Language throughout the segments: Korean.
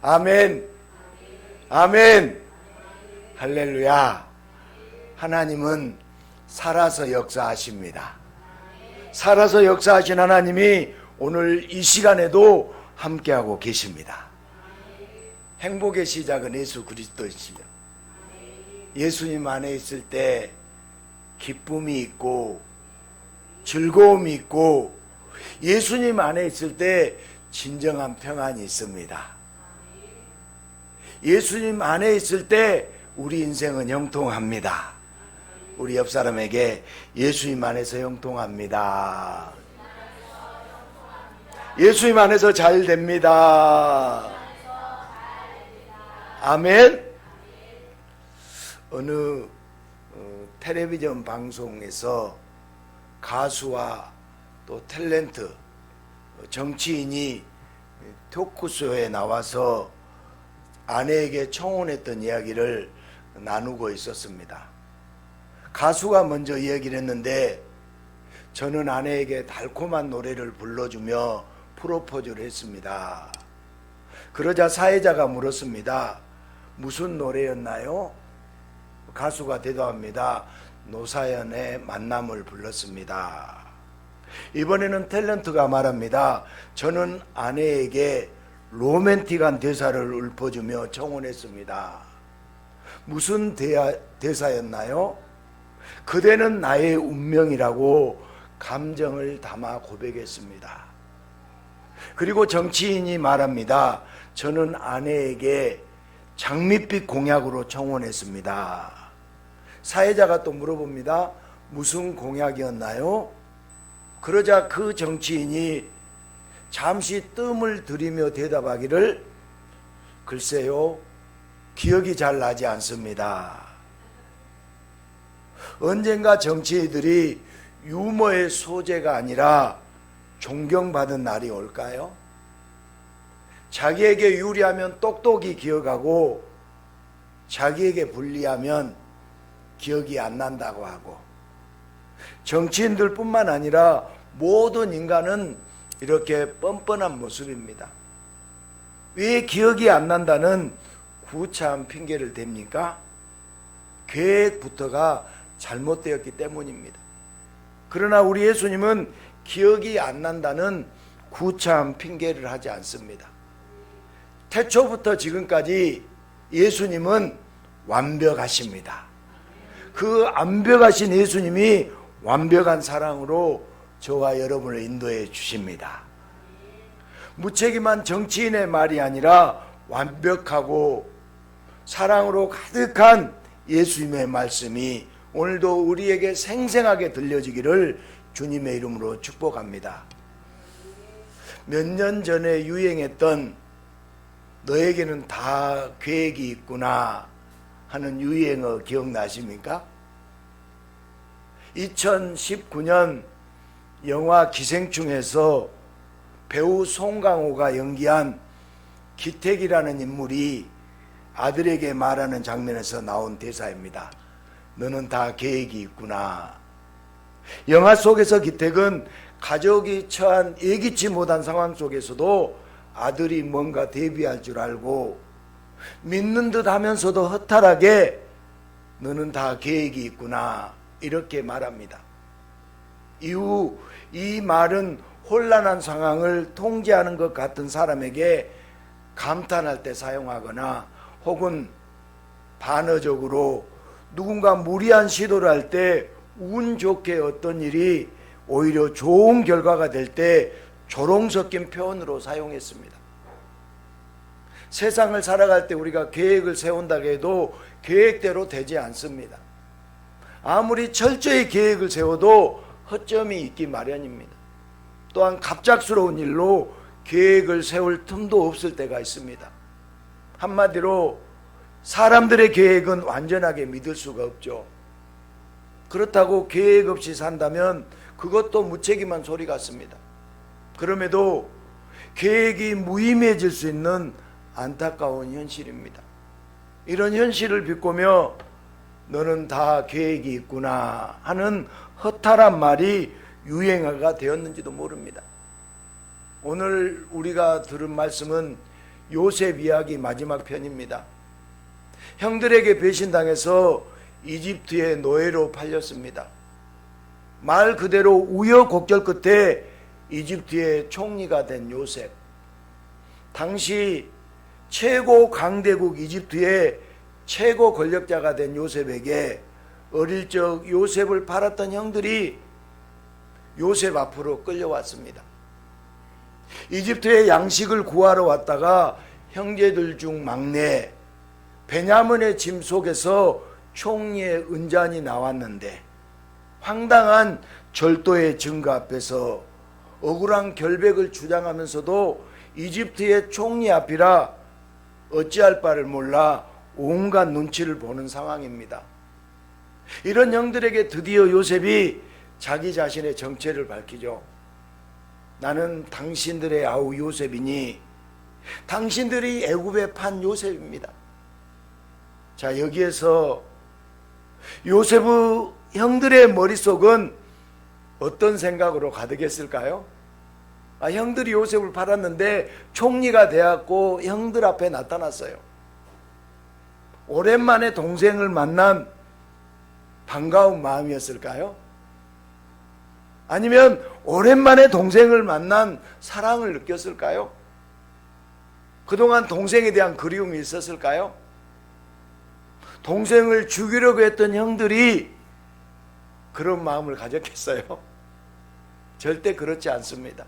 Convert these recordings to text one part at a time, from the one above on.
아멘. 아멘. 할렐루야. 하나님은 살아서 역사하십니다. 살아서 역사하신 하나님이 오늘 이 시간에도 함께하고 계십니다. 행복의 시작은 예수 그리스도이시죠. 예수님 안에 있을 때 기쁨이 있고 즐거움이 있고 예수님 안에 있을 때 진정한 평안이 있습니다. 예수님 안에 있을 때 우리 인생은 형통합니다. 우리 옆 사람에게 예수님 안에서 형통합니다. 예수님 안에서 잘 됩니다. 아멘. 어느 텔레비전 방송에서 가수와 또 탤런트, 정치인이 토크쇼에 나와서 아내에게 청혼했던 이야기를 나누고 있었습니다. 가수가 먼저 이야기를 했는데 저는 아내에게 달콤한 노래를 불러주며 프로포즈를 했습니다. 그러자 사회자가 물었습니다. 무슨 노래였나요? 가수가 대답합니다. 노사연의 만남을 불렀습니다. 이번에는 탤런트가 말합니다. 저는 아내에게 로맨틱한 대사를 읊어주며 청혼했습니다. 무슨 대사였나요? 그대는 나의 운명이라고 감정을 담아 고백했습니다. 그리고 정치인이 말합니다. 저는 아내에게 장밋빛 공약으로 청혼했습니다. 사회자가 또 물어봅니다. 무슨 공약이었나요? 그러자 그 정치인이 잠시 뜸을 들이며 대답하기를 글쎄요, 기억이 잘 나지 않습니다. 언젠가 정치인들이 유머의 소재가 아니라 존경받은 날이 올까요? 자기에게 유리하면 똑똑히 기억하고 자기에게 불리하면 기억이 안 난다고 하고, 정치인들 뿐만 아니라 모든 인간은 이렇게 뻔뻔한 모습입니다. 왜 기억이 안 난다는 구차한 핑계를 댑니까? 계획부터가 잘못되었기 때문입니다. 그러나 우리 예수님은 기억이 안 난다는 구차한 핑계를 하지 않습니다. 태초부터 지금까지 예수님은 완벽하십니다. 그 완벽하신 예수님이 완벽한 사랑으로 저와 여러분을 인도해 주십니다. 무책임한 정치인의 말이 아니라 완벽하고 사랑으로 가득한 예수님의 말씀이 오늘도 우리에게 생생하게 들려지기를 주님의 이름으로 축복합니다. 몇 년 전에 유행했던 너에게는 다 계획이 있구나 하는 유행어 기억나십니까? 2019년 영화 기생충에서 배우 송강호가 연기한 기택이라는 인물이 아들에게 말하는 장면에서 나온 대사입니다. 너는 다 계획이 있구나. 영화 속에서 기택은 가족이 처한 예기치 못한 상황 속에서도 아들이 뭔가 대비할 줄 알고 믿는 듯 하면서도 허탈하게 너는 다 계획이 있구나 이렇게 말합니다. 이후 이 말은 혼란한 상황을 통제하는 것 같은 사람에게 감탄할 때 사용하거나 혹은 반어적으로 누군가 무리한 시도를 할 때 운 좋게 어떤 일이 오히려 좋은 결과가 될 때 조롱 섞인 표현으로 사용했습니다. 세상을 살아갈 때 우리가 계획을 세운다고 해도 계획대로 되지 않습니다. 아무리 철저히 계획을 세워도 허점이 있기 마련입니다. 또한 갑작스러운 일로 계획을 세울 틈도 없을 때가 있습니다. 한마디로 사람들의 계획은 완전하게 믿을 수가 없죠. 그렇다고 계획 없이 산다면 그것도 무책임한 소리 같습니다. 그럼에도 계획이 무의미해질 수 있는 안타까운 현실입니다. 이런 현실을 비꼬며 너는 다 계획이 있구나 하는 허탈한 말이 유행어가 되었는지도 모릅니다. 오늘 우리가 들은 말씀은 요셉 이야기 마지막 편입니다. 형들에게 배신당해서 이집트의 노예로 팔렸습니다. 말 그대로 우여곡절 끝에 이집트의 총리가 된 요셉. 당시 최고 강대국 이집트의 최고 권력자가 된 요셉에게 어릴 적 요셉을 팔았던 형들이 요셉 앞으로 끌려왔습니다. 이집트의 양식을 구하러 왔다가 형제들 중 막내 베냐민의 짐 속에서 총리의 은잔이 나왔는데 황당한 절도의 증거 앞에서 억울한 결백을 주장하면서도 이집트의 총리 앞이라 어찌할 바를 몰라 온갖 눈치를 보는 상황입니다. 이런 형들에게 드디어 요셉이 자기 자신의 정체를 밝히죠. 나는 당신들의 아우 요셉이니 당신들이 애굽에 판 요셉입니다. 자, 여기에서 요셉의 형들의 머릿속은 어떤 생각으로 가득했을까요? 형들이 요셉을 팔았는데 총리가 되었고 형들 앞에 나타났어요. 오랜만에 동생을 만난 반가운 마음이었을까요? 아니면 오랜만에 동생을 만난 사랑을 느꼈을까요? 그동안 동생에 대한 그리움이 있었을까요? 동생을 죽이려고 했던 형들이 그런 마음을 가졌겠어요? 절대 그렇지 않습니다.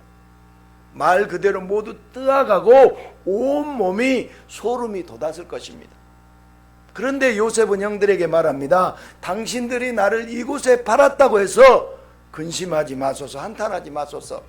말 그대로 모두 뜨아가고 온몸이 소름이 돋았을 것입니다. 그런데 요셉은 형들에게 말합니다. 당신들이 나를 이곳에 팔았다고 해서 근심하지 마소서, 한탄하지 마소서.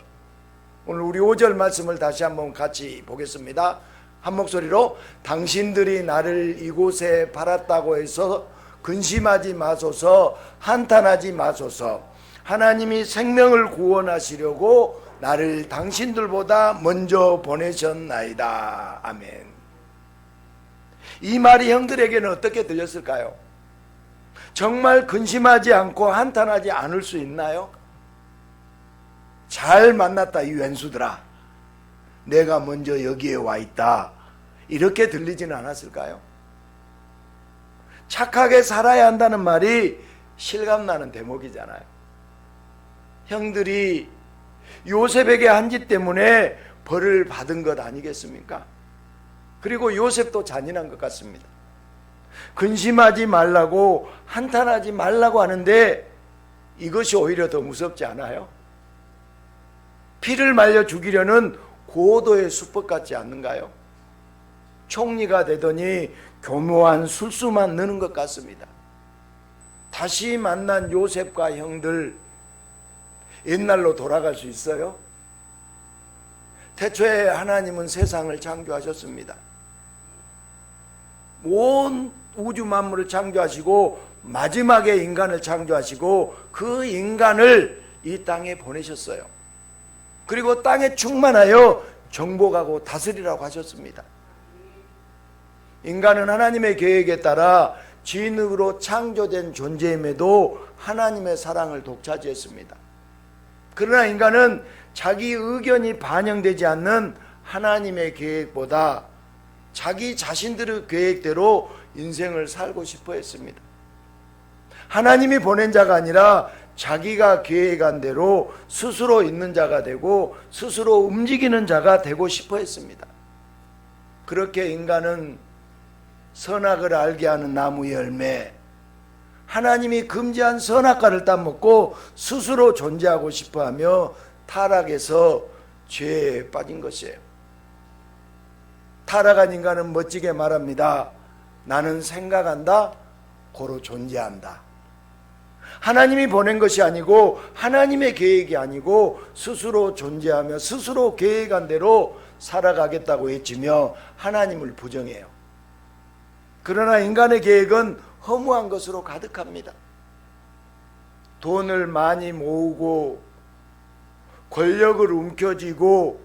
오늘 우리 5절 말씀을 다시 한번 같이 보겠습니다. 한 목소리로 당신들이 나를 이곳에 팔았다고 해서 근심하지 마소서, 한탄하지 마소서. 하나님이 생명을 구원하시려고 나를 당신들보다 먼저 보내셨나이다. 아멘. 이 말이 형들에게는 어떻게 들렸을까요? 정말 근심하지 않고 한탄하지 않을 수 있나요? 잘 만났다 이 왼수들아, 내가 먼저 여기에 와 있다, 이렇게 들리지는 않았을까요? 착하게 살아야 한다는 말이 실감나는 대목이잖아요. 형들이 요셉에게 한 짓 때문에 벌을 받은 것 아니겠습니까? 그리고 요셉도 잔인한 것 같습니다. 근심하지 말라고, 한탄하지 말라고 하는데 이것이 오히려 더 무섭지 않아요? 피를 말려 죽이려는 고도의 수법 같지 않는가요? 총리가 되더니 교묘한 술수만 느는 것 같습니다. 다시 만난 요셉과 형들, 옛날로 돌아갈 수 있어요? 태초에 하나님은 세상을 창조하셨습니다. 온 우주 만물을 창조하시고 마지막에 인간을 창조하시고 그 인간을 이 땅에 보내셨어요. 그리고 땅에 충만하여 정복하고 다스리라고 하셨습니다. 인간은 하나님의 계획에 따라 진흙으로 창조된 존재임에도 하나님의 사랑을 독차지했습니다. 그러나 인간은 자기 의견이 반영되지 않는 하나님의 계획보다 자기 자신들의 계획대로 인생을 살고 싶어 했습니다. 하나님이 보낸 자가 아니라 자기가 계획한 대로 스스로 있는 자가 되고 스스로 움직이는 자가 되고 싶어 했습니다. 그렇게 인간은 선악을 알게 하는 나무 열매, 하나님이 금지한 선악과를 따먹고 스스로 존재하고 싶어하며 타락해서 죄에 빠진 것이에요. 타락한 인간은 멋지게 말합니다. 나는 생각한다, 고로 존재한다. 하나님이 보낸 것이 아니고 하나님의 계획이 아니고 스스로 존재하며 스스로 계획한 대로 살아가겠다고 외치며 하나님을 부정해요. 그러나 인간의 계획은 허무한 것으로 가득합니다. 돈을 많이 모으고 권력을 움켜쥐고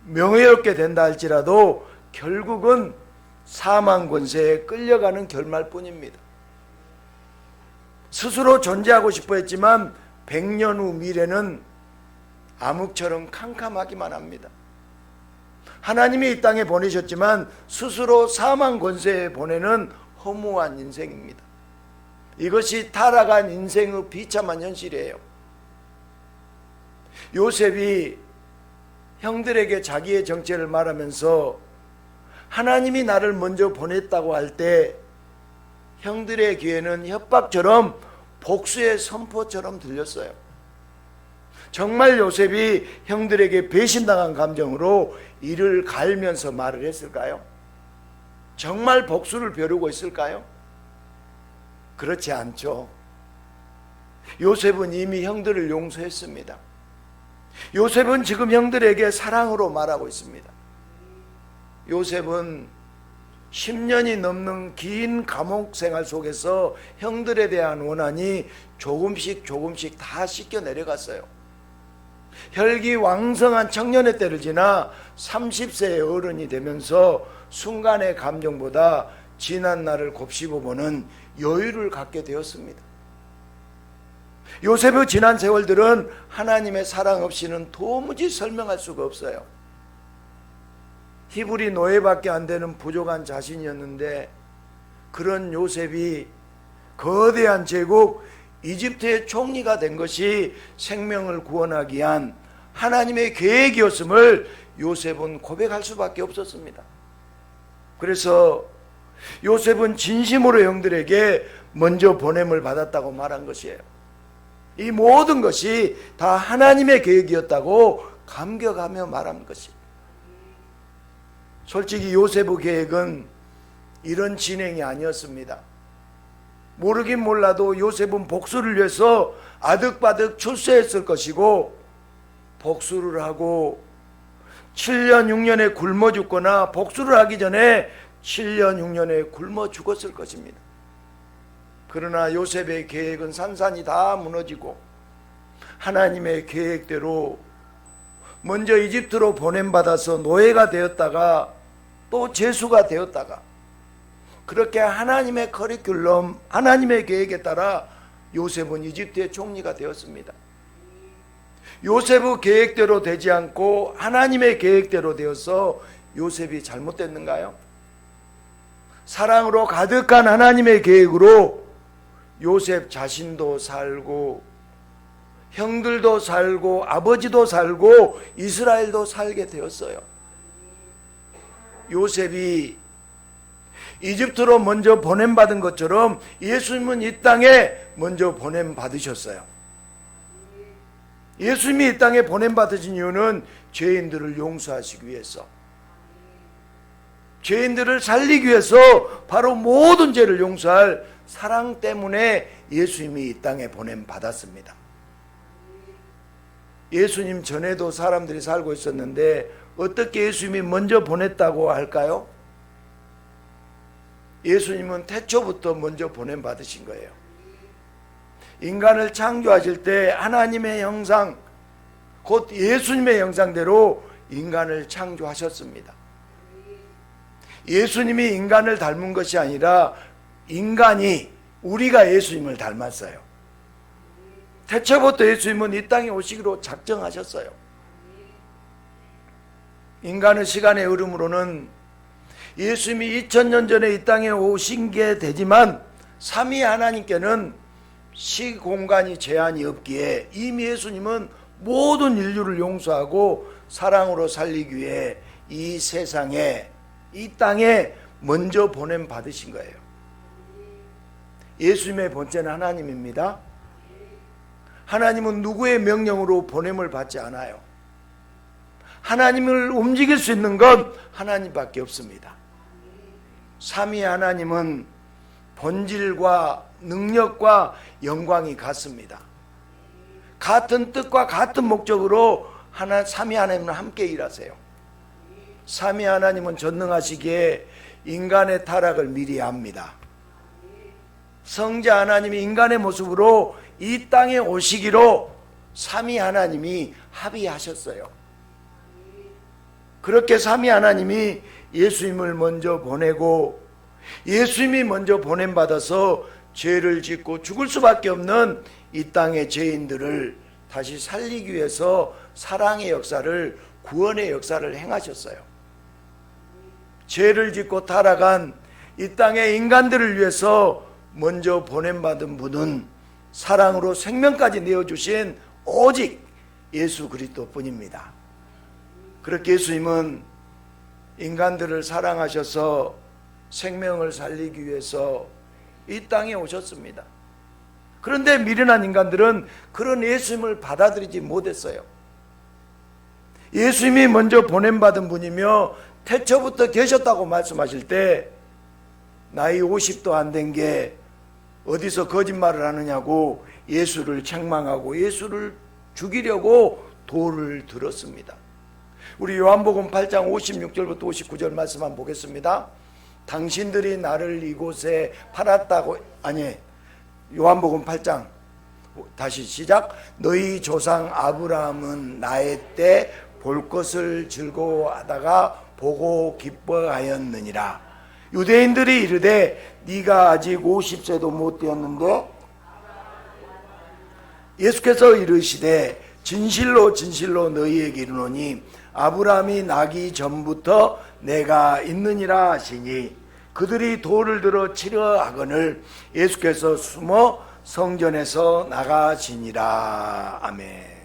명예롭게 된다 할지라도 결국은 사망 권세에 끌려가는 결말뿐입니다. 스스로 존재하고 싶어 했지만 100년 후 미래는 암흑처럼 캄캄하기만 합니다. 하나님이 이 땅에 보내셨지만 스스로 사망 권세에 보내는 허무한 인생입니다. 이것이 타락한 인생의 비참한 현실이에요. 요셉이 형들에게 자기의 정체를 말하면서 하나님이 나를 먼저 보냈다고 할 때 형들의 귀에는 협박처럼 복수의 선포처럼 들렸어요. 정말 요셉이 형들에게 배신당한 감정으로 이를 갈면서 말을 했을까요? 정말 복수를 벼르고 있을까요? 그렇지 않죠. 요셉은 이미 형들을 용서했습니다. 요셉은 지금 형들에게 사랑으로 말하고 있습니다. 요셉은 10년이 넘는 긴 감옥 생활 속에서 형들에 대한 원한이 조금씩 다 씻겨 내려갔어요. 혈기왕성한 청년의 때를 지나 30세의 어른이 되면서 순간의 감정보다 지난 날을 곱씹어 보는 여유를 갖게 되었습니다. 요셉의 지난 세월들은 하나님의 사랑 없이는 도무지 설명할 수가 없어요. 히브리 노예밖에 안 되는 부족한 자신이었는데 그런 요셉이 거대한 제국 이집트의 총리가 된 것이 생명을 구원하기 위한 하나님의 계획이었음을 요셉은 고백할 수밖에 없었습니다. 그래서 요셉은 진심으로 형들에게 먼저 보냄을 받았다고 말한 것이에요. 이 모든 것이 다 하나님의 계획이었다고 감격하며 말한 것이에요. 솔직히 요셉의 계획은 이런 진행이 아니었습니다. 모르긴 몰라도 요셉은 복수를 위해서 아득바득 출세했을 것이고 복수를 하고 7년 6년에 굶어 죽거나 복수를 하기 전에 7년 6년에 굶어 죽었을 것입니다. 그러나 요셉의 계획은 산산이 다 무너지고 하나님의 계획대로 먼저 이집트로 보냄받아서 노예가 되었다가 또 제수가 되었다가 그렇게 하나님의 커리큘럼, 하나님의 계획에 따라 요셉은 이집트의 총리가 되었습니다. 요셉의 계획대로 되지 않고 하나님의 계획대로 되어서 요셉이 잘못됐는가요? 사랑으로 가득한 하나님의 계획으로 요셉 자신도 살고 형들도 살고 아버지도 살고 이스라엘도 살게 되었어요. 요셉이 이집트로 먼저 보냄받은 것처럼 예수님은 이 땅에 먼저 보냄받으셨어요. 예수님이 이 땅에 보냄받으신 이유는 죄인들을 용서하시기 위해서, 죄인들을 살리기 위해서 바로 모든 죄를 용서할 사랑 때문에 예수님이 이 땅에 보냄받았습니다. 예수님 전에도 사람들이 살고 있었는데 어떻게 예수님이 먼저 보냈다고 할까요? 예수님은 태초부터 먼저 보냄받으신 거예요. 인간을 창조하실 때 하나님의 형상, 곧 예수님의 형상대로 인간을 창조하셨습니다. 예수님이 인간을 닮은 것이 아니라 인간이, 우리가 예수님을 닮았어요. 태초부터 예수님은 이 땅에 오시기로 작정하셨어요. 인간의 시간의 흐름으로는 예수님이 2000년 전에 이 땅에 오신 게 되지만 삼위 하나님께는 시공간이 제한이 없기에 이미 예수님은 모든 인류를 용서하고 사랑으로 살리기 위해 이 세상에, 이 땅에 먼저 보냄 받으신 거예요. 예수님의 본체는 하나님입니다. 하나님은 누구의 명령으로 보냄을 받지 않아요. 하나님을 움직일 수 있는 건 하나님밖에 없습니다. 삼위 하나님은 본질과 능력과 영광이 같습니다. 같은 뜻과 같은 목적으로 삼위 하나님은 함께 일하세요. 삼위 하나님은 전능하시기에 인간의 타락을 미리 압니다. 성자 하나님이 인간의 모습으로 이 땅에 오시기로 삼위 하나님이 합의하셨어요. 그렇게 삼위 하나님이 예수님을 먼저 보내고 예수님이 먼저 보냄받아서 죄를 짓고 죽을 수밖에 없는 이 땅의 죄인들을 다시 살리기 위해서 사랑의 역사를, 구원의 역사를 행하셨어요. 죄를 짓고 타락한 이 땅의 인간들을 위해서 먼저 보냄받은 분은 사랑으로 생명까지 내어주신 오직 예수 그리스도뿐입니다. 그렇게 예수님은 인간들을 사랑하셔서 생명을 살리기 위해서 이 땅에 오셨습니다. 그런데 미련한 인간들은 그런 예수님을 받아들이지 못했어요. 예수님이 먼저 보냄받은 분이며 태초부터 계셨다고 말씀하실 때 나이 50도 안 된 게 어디서 거짓말을 하느냐고 예수를 책망하고 예수를 죽이려고 돌을 들었습니다. 우리 요한복음 8장 56절부터 59절 말씀 한번 보겠습니다. 당신들이 나를 이곳에 팔았다고, 아니, 요한복음 8장 다시 시작. 너희 조상 아브라함은 나의 때 볼 것을 즐거워하다가 보고 기뻐하였느니라. 유대인들이 이르되 네가 아직 50세도 못 되었는데, 예수께서 이르시되 진실로 진실로 너희에게 이르노니 아브라함이 나기 전부터 내가 있느니라 하시니, 그들이 돌을 들어 치려 하거늘 예수께서 숨어 성전에서 나가시니라. 아멘.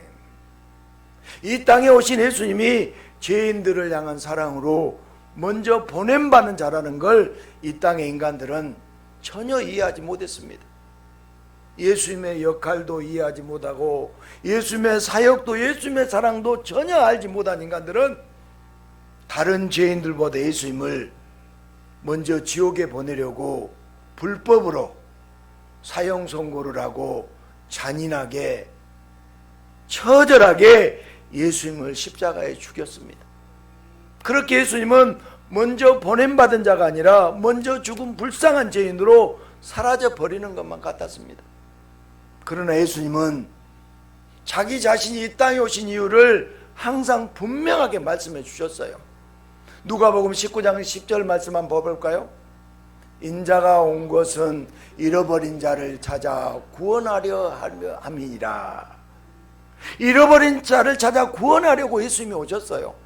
이 땅에 오신 예수님이 죄인들을 향한 사랑으로 먼저 보냄받는 자라는 걸 이 땅의 인간들은 전혀 이해하지 못했습니다. 예수님의 역할도 이해하지 못하고 예수님의 사역도 예수님의 사랑도 전혀 알지 못한 인간들은 다른 죄인들보다 예수님을 먼저 지옥에 보내려고 불법으로 사형 선고를 하고 잔인하게 처절하게 예수님을 십자가에 죽였습니다. 그렇게 예수님은 먼저 보냄받은 자가 아니라 먼저 죽은 불쌍한 죄인으로 사라져 버리는 것만 같았습니다. 그러나 예수님은 자기 자신이 이 땅에 오신 이유를 항상 분명하게 말씀해 주셨어요. 누가복음 19장 10절 말씀 한번 볼까요? 인자가 온 것은 잃어버린 자를 찾아 구원하려 함이니라. 잃어버린 자를 찾아 구원하려고 예수님이 오셨어요.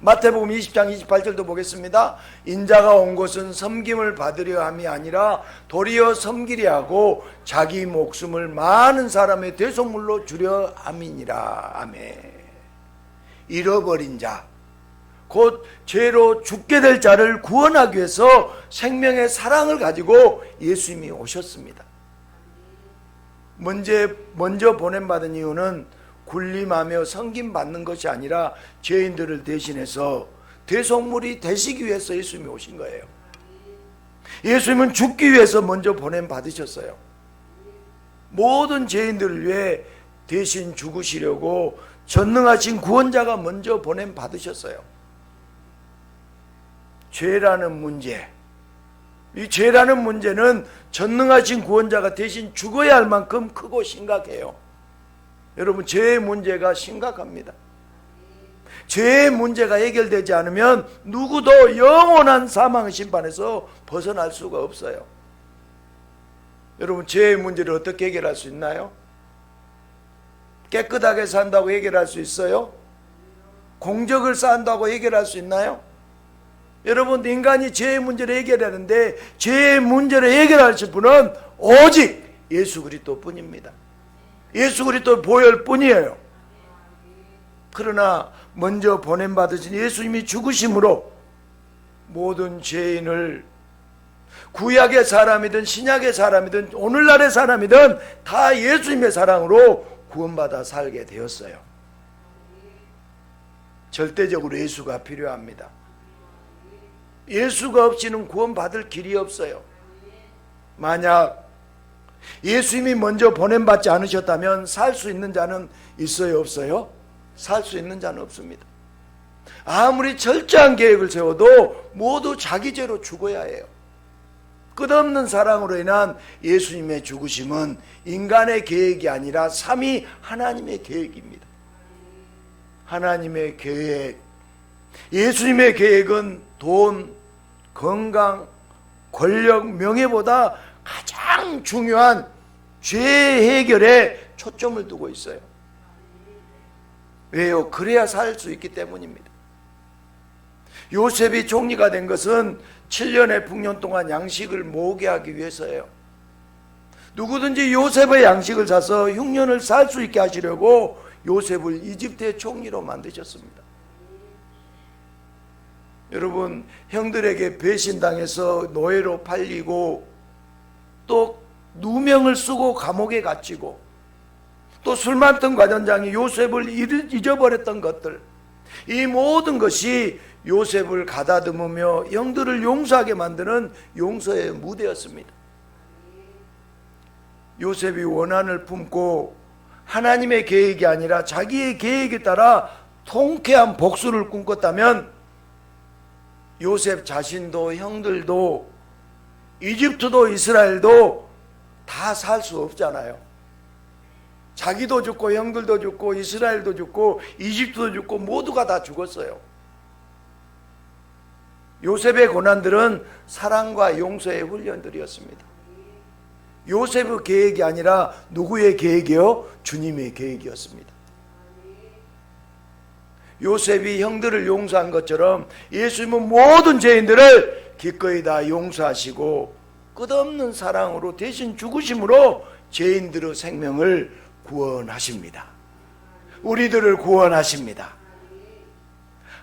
마태복음 20장 28절도 보겠습니다. 인자가 온 것은 섬김을 받으려 함이 아니라 도리어 섬기려 하고 자기 목숨을 많은 사람의 대속물로 주려 함이니라. 아멘. 잃어버린 자, 곧 죄로 죽게 될 자를 구원하기 위해서 생명의 사랑을 가지고 예수님이 오셨습니다. 먼저 보냄받은 이유는 군림하며 섬김받는 것이 아니라 죄인들을 대신해서 대속물이 되시기 위해서 예수님이 오신 거예요. 예수님은 죽기 위해서 먼저 보냄받으셨어요. 모든 죄인들을 위해 대신 죽으시려고 전능하신 구원자가 먼저 보냄받으셨어요. 죄라는 문제, 이 죄라는 문제는 전능하신 구원자가 대신 죽어야 할 만큼 크고 심각해요. 여러분, 죄의 문제가 심각합니다. 죄의 문제가 해결되지 않으면 누구도 영원한 사망의 심판에서 벗어날 수가 없어요. 여러분, 죄의 문제를 어떻게 해결할 수 있나요? 깨끗하게 산다고 해결할 수 있어요? 공적을 쌓는다고 해결할 수 있나요? 여러분, 인간이 죄의 문제를 해결하는데 죄의 문제를 해결하실 분은 오직 예수 그리스도뿐입니다. 예수 그리스도 보혈 뿐이에요. 그러나 먼저 보냄받으신 예수님이 죽으심으로 모든 죄인을 구약의 사람이든 신약의 사람이든 오늘날의 사람이든 다 예수님의 사랑으로 구원받아 살게 되었어요. 절대적으로 예수가 필요합니다. 예수가 없이는 구원받을 길이 없어요. 만약 예수님이 먼저 보냄받지 않으셨다면 살 수 있는 자는 있어요, 없어요? 살 수 있는 자는 없습니다. 아무리 철저한 계획을 세워도 모두 자기 죄로 죽어야 해요. 끝없는 사랑으로 인한 예수님의 죽으심은 인간의 계획이 아니라 삼위 하나님의 계획입니다. 하나님의 계획, 예수님의 계획은 돈, 건강, 권력, 명예보다 가장 중요한 죄 해결에 초점을 두고 있어요. 왜요? 그래야 살 수 있기 때문입니다. 요셉이 총리가 된 것은 7년의 풍년 동안 양식을 모으게 하기 위해서예요. 누구든지 요셉의 양식을 사서 흉년을 살 수 있게 하시려고 요셉을 이집트의 총리로 만드셨습니다. 여러분, 형들에게 배신당해서 노예로 팔리고 또 누명을 쓰고 감옥에 갇히고 또 술 맡던 과전장이 요셉을 잊어버렸던 것들, 이 모든 것이 요셉을 가다듬으며 형들을 용서하게 만드는 용서의 무대였습니다. 요셉이 원한을 품고 하나님의 계획이 아니라 자기의 계획에 따라 통쾌한 복수를 꿈꿨다면 요셉 자신도 형들도 이집트도 이스라엘도 다 살 수 없잖아요. 자기도 죽고 형들도 죽고 이스라엘도 죽고 이집트도 죽고 모두가 다 죽었어요. 요셉의 고난들은 사랑과 용서의 훈련들이었습니다. 요셉의 계획이 아니라 누구의 계획이요? 주님의 계획이었습니다. 요셉이 형들을 용서한 것처럼 예수님은 모든 죄인들을 기꺼이 다 용서하시고 끝없는 사랑으로 대신 죽으심으로 죄인들의 생명을 구원하십니다. 우리들을 구원하십니다.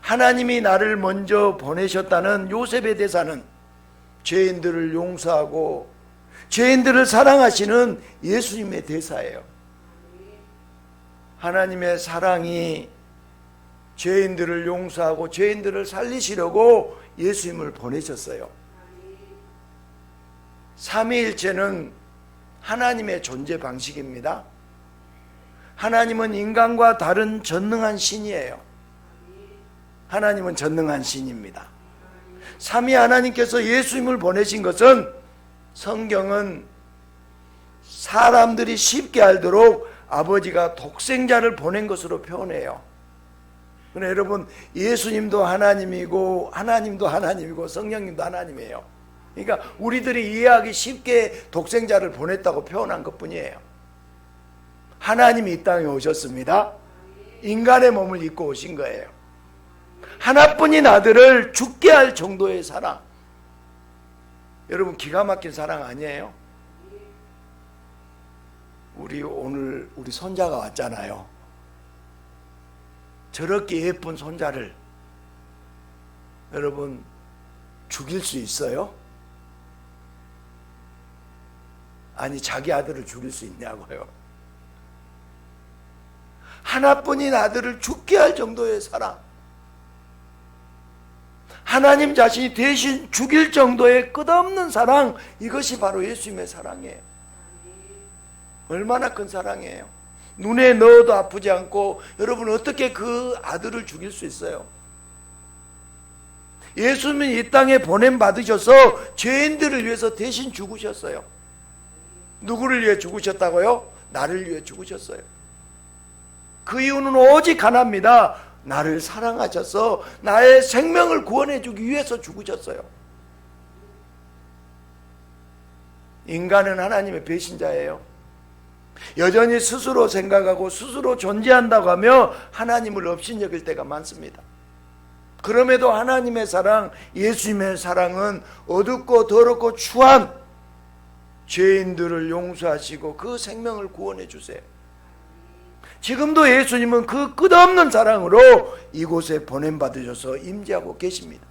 하나님이 나를 먼저 보내셨다는 요셉의 대사는 죄인들을 용서하고 죄인들을 사랑하시는 예수님의 대사예요. 하나님의 사랑이 죄인들을 용서하고 죄인들을 살리시려고 예수님을 보내셨어요. 삼위일체는 하나님의 존재 방식입니다. 하나님은 인간과 다른 전능한 신이에요. 하나님은 전능한 신입니다. 삼위 하나님께서 예수님을 보내신 것은 성경은 사람들이 쉽게 알도록 아버지가 독생자를 보낸 것으로 표현해요. 그러나 여러분, 예수님도 하나님이고 하나님도 하나님이고 성령님도 하나님이에요. 그러니까 우리들이 이해하기 쉽게 독생자를 보냈다고 표현한 것뿐이에요. 하나님이 이 땅에 오셨습니다. 인간의 몸을 입고 오신 거예요. 하나뿐인 아들을 죽게 할 정도의 사랑. 여러분, 기가 막힌 사랑 아니에요? 오늘 우리 손자가 왔잖아요. 저렇게 예쁜 손자를 여러분 죽일 수 있어요? 아니, 자기 아들을 죽일 수 있냐고요. 하나뿐인 아들을 죽게 할 정도의 사랑, 하나님 자신이 대신 죽일 정도의 끝없는 사랑, 이것이 바로 예수님의 사랑이에요. 얼마나 큰 사랑이에요. 눈에 넣어도 아프지 않고, 여러분 어떻게 그 아들을 죽일 수 있어요? 예수님은 이 땅에 보냄받으셔서 죄인들을 위해서 대신 죽으셨어요. 누구를 위해 죽으셨다고요? 나를 위해 죽으셨어요. 그 이유는 오직 하나입니다. 나를 사랑하셔서 나의 생명을 구원해 주기 위해서 죽으셨어요. 인간은 하나님의 배신자예요. 여전히 스스로 생각하고 스스로 존재한다고 하며 하나님을 업신여길 때가 많습니다. 그럼에도 하나님의 사랑, 예수님의 사랑은 어둡고 더럽고 추한 죄인들을 용서하시고 그 생명을 구원해 주세요. 지금도 예수님은 그 끝없는 사랑으로 이곳에 보냄받으셔서 임재하고 계십니다.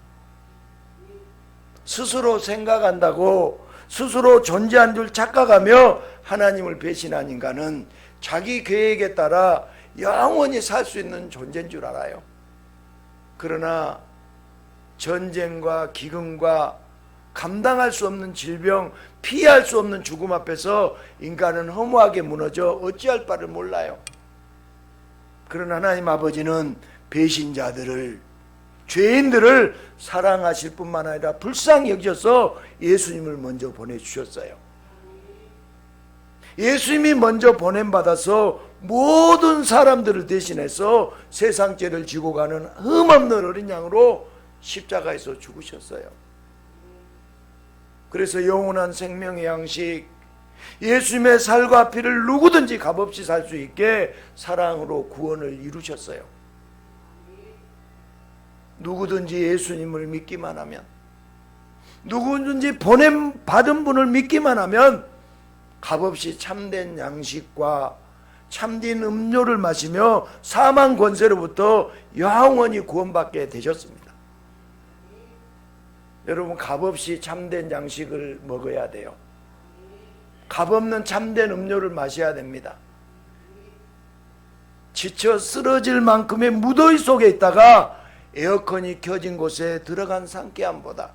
스스로 생각한다고 스스로 존재한 줄 착각하며 하나님을 배신한 인간은 자기 계획에 따라 영원히 살 수 있는 존재인 줄 알아요. 그러나 전쟁과 기근과 감당할 수 없는 질병, 피할 수 없는 죽음 앞에서 인간은 허무하게 무너져 어찌할 바를 몰라요. 그러나 하나님 아버지는 배신자들을, 죄인들을 사랑하실 뿐만 아니라 불쌍히 여기셔서 예수님을 먼저 보내주셨어요. 예수님이 먼저 보냄받아서 모든 사람들을 대신해서 세상 죄를 지고 가는 흠없는 어린 양으로 십자가에서 죽으셨어요. 그래서 영원한 생명의 양식, 예수님의 살과 피를 누구든지 값없이 살 수 있게 사랑으로 구원을 이루셨어요. 누구든지 예수님을 믿기만 하면, 누구든지 보냄 받은 분을 믿기만 하면 값없이 참된 양식과 참된 음료를 마시며 사망 권세로부터 영원히 구원받게 되셨습니다. 여러분, 값없이 참된 양식을 먹어야 돼요. 값없는 참된 음료를 마셔야 됩니다. 지쳐 쓰러질 만큼의 무더위 속에 있다가 에어컨이 켜진 곳에 들어간 상쾌함보다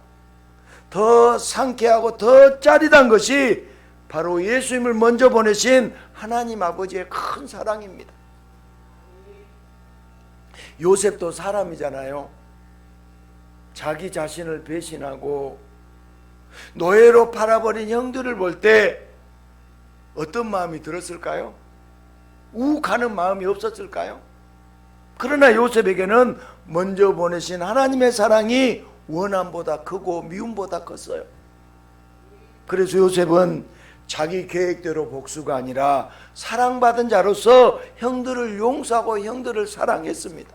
더 상쾌하고 더 짜릿한 것이 바로 예수님을 먼저 보내신 하나님 아버지의 큰 사랑입니다. 요셉도 사람이잖아요. 자기 자신을 배신하고 노예로 팔아버린 형들을 볼 때 어떤 마음이 들었을까요? 우욱하는 마음이 없었을까요? 그러나 요셉에게는 먼저 보내신 하나님의 사랑이 원함보다 크고 미움보다 컸어요. 그래서 요셉은 자기 계획대로 복수가 아니라 사랑받은 자로서 형들을 용서하고 형들을 사랑했습니다.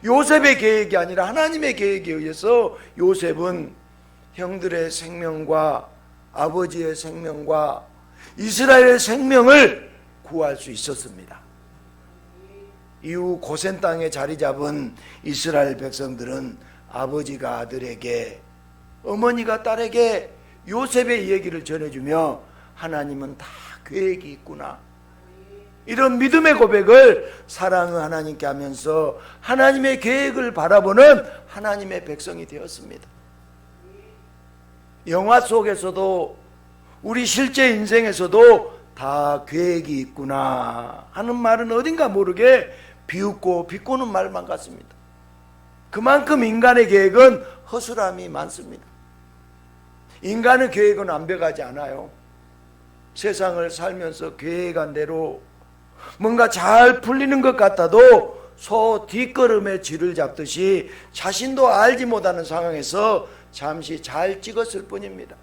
요셉의 계획이 아니라 하나님의 계획에 의해서 요셉은 형들의 생명과 아버지의 생명과 이스라엘의 생명을 구할 수 있었습니다. 이후 고센 땅에 자리 잡은 이스라엘 백성들은 아버지가 아들에게, 어머니가 딸에게 요셉의 얘기를 전해주며 하나님은 다 계획이 있구나, 이런 믿음의 고백을 사랑의 하나님께 하면서 하나님의 계획을 바라보는 하나님의 백성이 되었습니다. 영화 속에서도 우리 실제 인생에서도 다 계획이 있구나 하는 말은 어딘가 모르게 비웃고 비꼬는 말만 같습니다. 그만큼 인간의 계획은 허술함이 많습니다. 인간의 계획은 완벽하지 않아요. 세상을 살면서 계획한 대로 뭔가 잘 풀리는 것 같아도 소 뒷걸음에 쥐를 잡듯이 자신도 알지 못하는 상황에서 잠시 잘 찍었을 뿐입니다.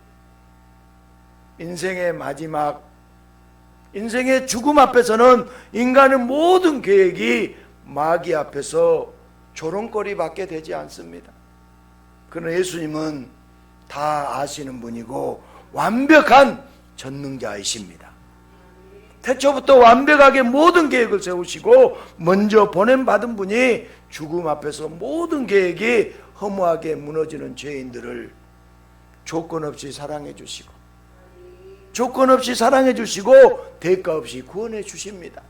인생의 마지막, 인생의 죽음 앞에서는 인간의 모든 계획이 마귀 앞에서 조롱거리 받게 되지 않습니다. 그러나 예수님은 다 아시는 분이고 완벽한 전능자이십니다. 태초부터 완벽하게 모든 계획을 세우시고 먼저 보냄받은 분이 죽음 앞에서 모든 계획이 허무하게 무너지는 죄인들을 조건 없이 사랑해 주시고 조건 없이 사랑해 주시고 대가 없이 구원해 주십니다.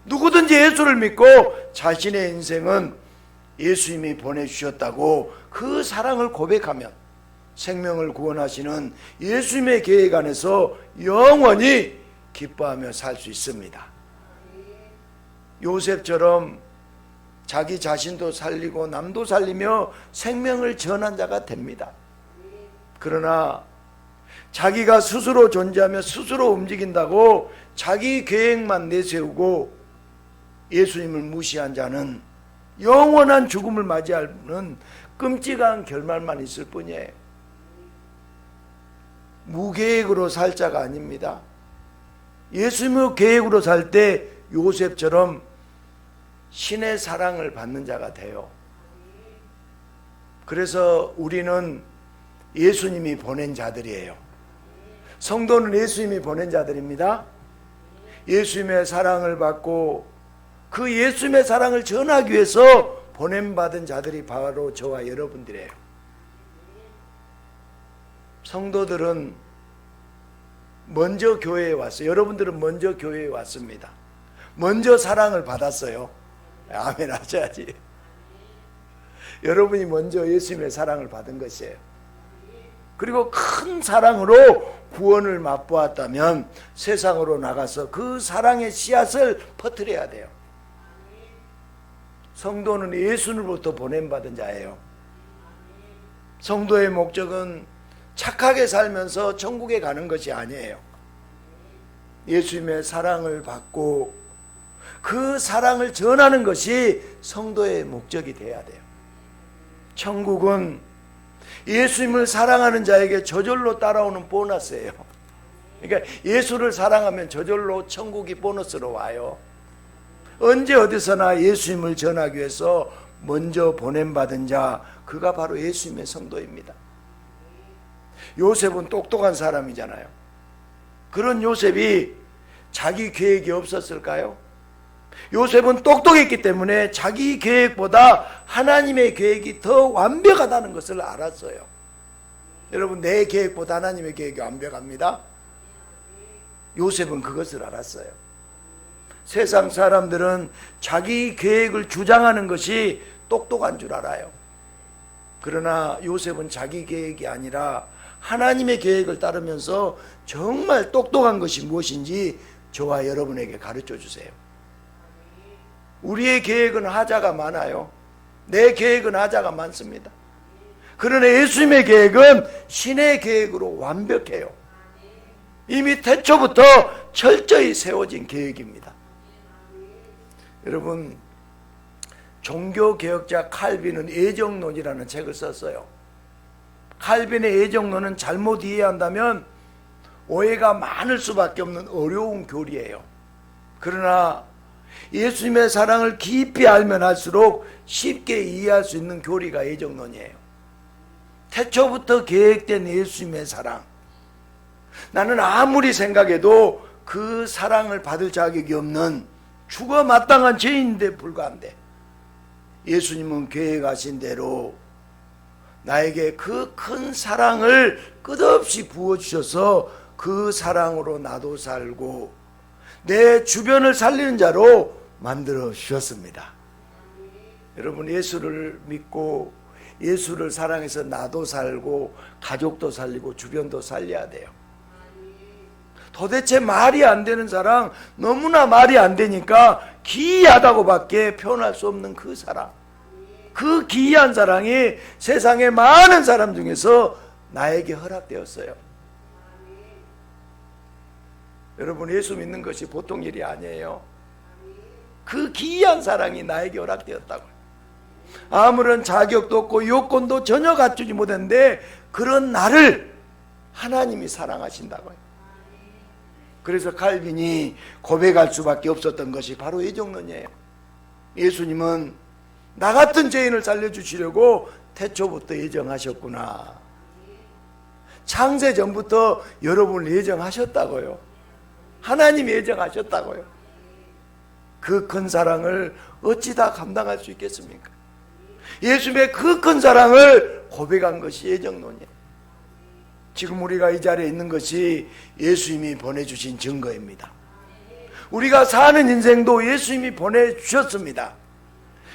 누구든지 예수를 믿고 자신의 인생은 예수님이 보내주셨다고 그 사랑을 고백하면 생명을 구원하시는 예수님의 계획 안에서 영원히 기뻐하며 살 수 있습니다. 요셉처럼 자기 자신도 살리고 남도 살리며 생명을 전한 자가 됩니다. 그러나 자기가 스스로 존재하며 스스로 움직인다고 자기 계획만 내세우고 예수님을 무시한 자는 영원한 죽음을 맞이하는 끔찍한 결말만 있을 뿐이에요. 무계획으로 살 자가 아닙니다. 예수님의 계획으로 살 때 요셉처럼 신의 사랑을 받는 자가 돼요. 그래서 우리는 예수님이 보낸 자들이에요. 성도는 예수님이 보낸 자들입니다. 예수님의 사랑을 받고 그 예수님의 사랑을 전하기 위해서 보냄받은 자들이 바로 저와 여러분들이에요. 성도들은 먼저 교회에 왔어요. 여러분들은 먼저 교회에 왔습니다. 먼저 사랑을 받았어요. 아멘 하셔야지. 여러분이 먼저 예수님의 사랑을 받은 것이에요. 그리고 큰 사랑으로 구원을 맛보았다면 세상으로 나가서 그 사랑의 씨앗을 퍼뜨려야 돼요. 성도는 예수님으로부터 보냄받은 자예요. 성도의 목적은 착하게 살면서 천국에 가는 것이 아니에요. 예수님의 사랑을 받고 그 사랑을 전하는 것이 성도의 목적이 돼야 돼요. 천국은 예수님을 사랑하는 자에게 저절로 따라오는 보너스예요. 그러니까 예수를 사랑하면 저절로 천국이 보너스로 와요. 언제 어디서나 예수님을 전하기 위해서 먼저 보냄받은 자, 그가 바로 예수님의 성도입니다. 요셉은 똑똑한 사람이잖아요. 그런 요셉이 자기 계획이 없었을까요? 요셉은 똑똑했기 때문에 자기 계획보다 하나님의 계획이 더 완벽하다는 것을 알았어요. 여러분, 내 계획보다 하나님의 계획이 완벽합니다. 요셉은 그것을 알았어요. 세상 사람들은 자기 계획을 주장하는 것이 똑똑한 줄 알아요. 그러나 요셉은 자기 계획이 아니라 하나님의 계획을 따르면서 정말 똑똑한 것이 무엇인지 저와 여러분에게 가르쳐 주세요. 우리의 계획은 하자가 많아요. 내 계획은 하자가 많습니다. 그러나 예수님의 계획은 신의 계획으로 완벽해요. 이미 태초부터 철저히 세워진 계획입니다. 여러분, 종교개혁자 칼빈은 애정론이라는 책을 썼어요. 칼빈의 애정론은 잘못 이해한다면 오해가 많을 수밖에 없는 어려운 교리예요. 그러나 예수님의 사랑을 깊이 알면 할수록 쉽게 이해할 수 있는 교리가 애정론이에요. 태초부터 계획된 예수님의 사랑, 나는 아무리 생각해도 그 사랑을 받을 자격이 없는 죽어 마땅한 죄인인데 불과한데, 예수님은 계획하신 대로 나에게 그 큰 사랑을 끝없이 부어주셔서 그 사랑으로 나도 살고 내 주변을 살리는 자로 만들어 주셨습니다. 여러분, 예수를 믿고 예수를 사랑해서 나도 살고 가족도 살리고 주변도 살려야 돼요. 도대체 말이 안 되는 사랑, 너무나 말이 안 되니까 기이하다고밖에 표현할 수 없는 그 사랑, 그 기이한 사랑이 세상의 많은 사람 중에서 나에게 허락되었어요. 여러분, 예수 믿는 것이 보통 일이 아니에요. 그 기이한 사랑이 나에게 허락되었다고요. 아무런 자격도 없고 요건도 전혀 갖추지 못했는데 그런 나를 하나님이 사랑하신다고요. 그래서 칼빈이 고백할 수밖에 없었던 것이 바로 애정론이에요. 예수님은 나 같은 죄인을 살려주시려고 태초부터 예정하셨구나. 창세 전부터 여러분을 예정하셨다고요. 하나님이 예정하셨다고요. 그 큰 사랑을 어찌 다 감당할 수 있겠습니까? 예수님의 그 큰 사랑을 고백한 것이 애정론이에요. 지금 우리가 이 자리에 있는 것이 예수님이 보내주신 증거입니다. 우리가 사는 인생도 예수님이 보내주셨습니다.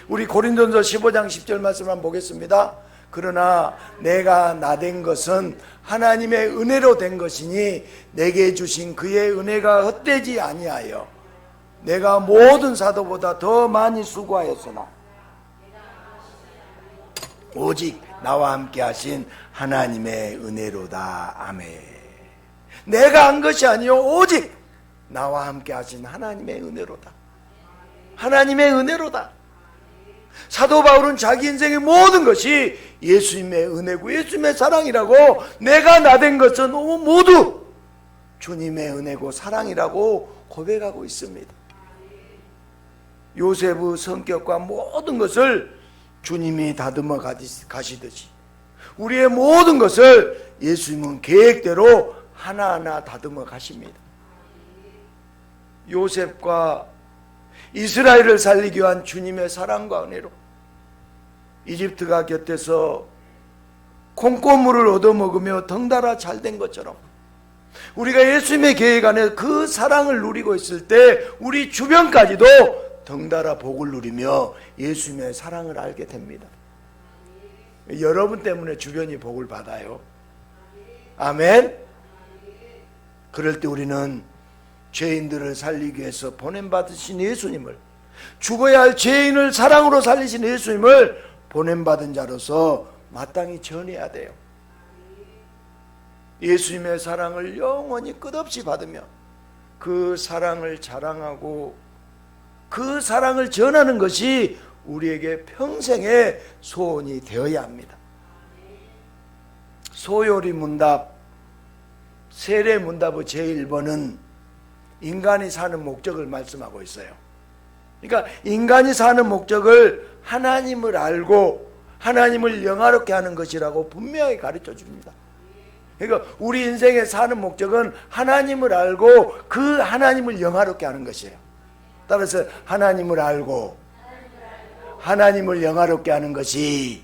우리 고린도전서 15장 10절 말씀 한번 보겠습니다. 그러나 내가 나된 것은 하나님의 은혜로 된 것이니 내게 주신 그의 은혜가 헛되지 아니하여 내가 모든 사도보다 더 많이 수고하였으나 오직 나와 함께 하신 하나님의 은혜로다. 아멘. 내가 한 것이 아니요 오직 나와 함께 하신 하나님의 은혜로다. 하나님의 은혜로다. 사도 바울은 자기 인생의 모든 것이 예수님의 은혜고 예수님의 사랑이라고, 내가 나된 것은 모두 주님의 은혜고 사랑이라고 고백하고 있습니다. 요셉의 성격과 모든 것을 주님이 다듬어 가시듯이 우리의 모든 것을 예수님은 계획대로 하나하나 다듬어 가십니다. 요셉과 이스라엘을 살리기 위한 주님의 사랑과 은혜로 이집트가 곁에서 콩고물을 얻어먹으며 덩달아 잘된 것처럼 우리가 예수님의 계획 안에 그 사랑을 누리고 있을 때 우리 주변까지도 덩달아 복을 누리며 예수님의 사랑을 알게 됩니다. 여러분 때문에 주변이 복을 받아요. 아멘. 그럴 때 우리는 죄인들을 살리기 위해서 보냄받으신 예수님을, 죽어야 할 죄인을 사랑으로 살리신 예수님을 보냄받은 자로서 마땅히 전해야 돼요. 예수님의 사랑을 영원히 끝없이 받으며 그 사랑을 자랑하고 그 사랑을 전하는 것이 우리에게 평생의 소원이 되어야 합니다. 소요리 문답, 세례 문답의 제1번은 인간이 사는 목적을 말씀하고 있어요. 그러니까 인간이 사는 목적을 하나님을 알고 하나님을 영화롭게 하는 것이라고 분명히 가르쳐 줍니다. 그러니까 우리 인생에 사는 목적은 하나님을 알고 그 하나님을 영화롭게 하는 것이에요. 따라서 하나님을 알고 하나님을 영화롭게 하는 것이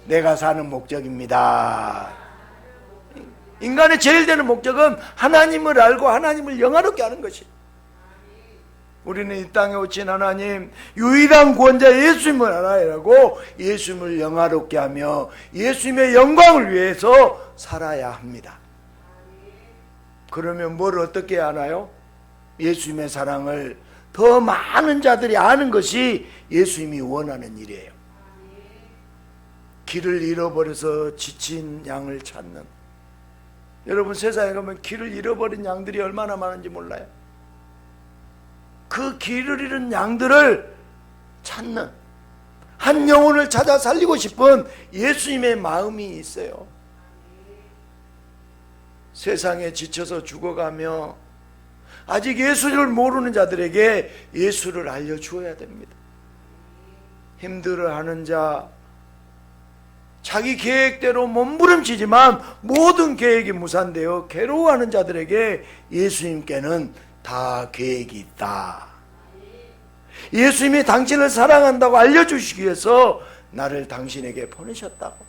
내가 사는 목적입니다. 인간의 제일 되는 목적은 하나님을 알고 하나님을 영화롭게 하는 것이에요. 우리는 이 땅에 오신 하나님 유일한 구원자 예수님을 알아야라고 예수님을 영화롭게 하며 예수님의 영광을 위해서 살아야 합니다. 그러면 뭘 어떻게 해야 하나요? 예수님의 사랑을 더 많은 자들이 아는 것이 예수님이 원하는 일이에요. 길을 잃어버려서 지친 양을 찾는, 여러분 세상에 가면 길을 잃어버린 양들이 얼마나 많은지 몰라요? 그 길을 잃은 양들을 찾는, 한 영혼을 찾아 살리고 싶은 예수님의 마음이 있어요. 세상에 지쳐서 죽어가며 아직 예수를 모르는 자들에게 예수를 알려주어야 됩니다. 힘들어하는 자, 자기 계획대로 몸부림치지만 모든 계획이 무산되어 괴로워하는 자들에게 예수님께는 다 계획이 있다. 예수님이 당신을 사랑한다고 알려주시기 위해서 나를 당신에게 보내셨다고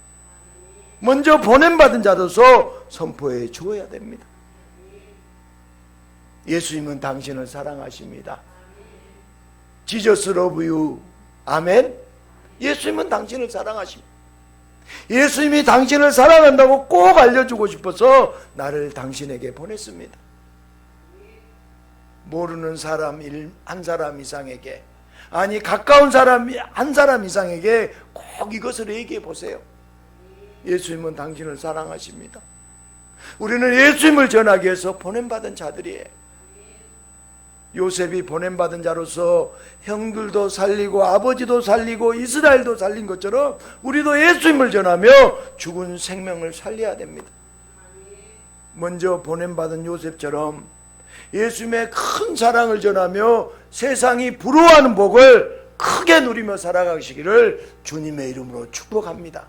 먼저 보냄받은 자로서 선포해 주어야 됩니다. 예수님은 당신을 사랑하십니다. Jesus love you. 아멘. 예수님은 당신을 사랑하십니다. 예수님이 당신을 사랑한다고 꼭 알려주고 싶어서 나를 당신에게 보냈습니다. 모르는 사람 한 사람 이상에게, 아니 가까운 사람 한 사람 이상에게 꼭 이것을 얘기해 보세요. 예수님은 당신을 사랑하십니다. 우리는 예수님을 전하기 위해서 보냄받은 자들이에요. 요셉이 보냄받은 자로서 형들도 살리고 아버지도 살리고 이스라엘도 살린 것처럼 우리도 예수님을 전하며 죽은 생명을 살려야 됩니다. 먼저 보냄받은 요셉처럼 예수님의 큰 사랑을 전하며 세상이 부러워하는 복을 크게 누리며 살아가시기를 주님의 이름으로 축복합니다.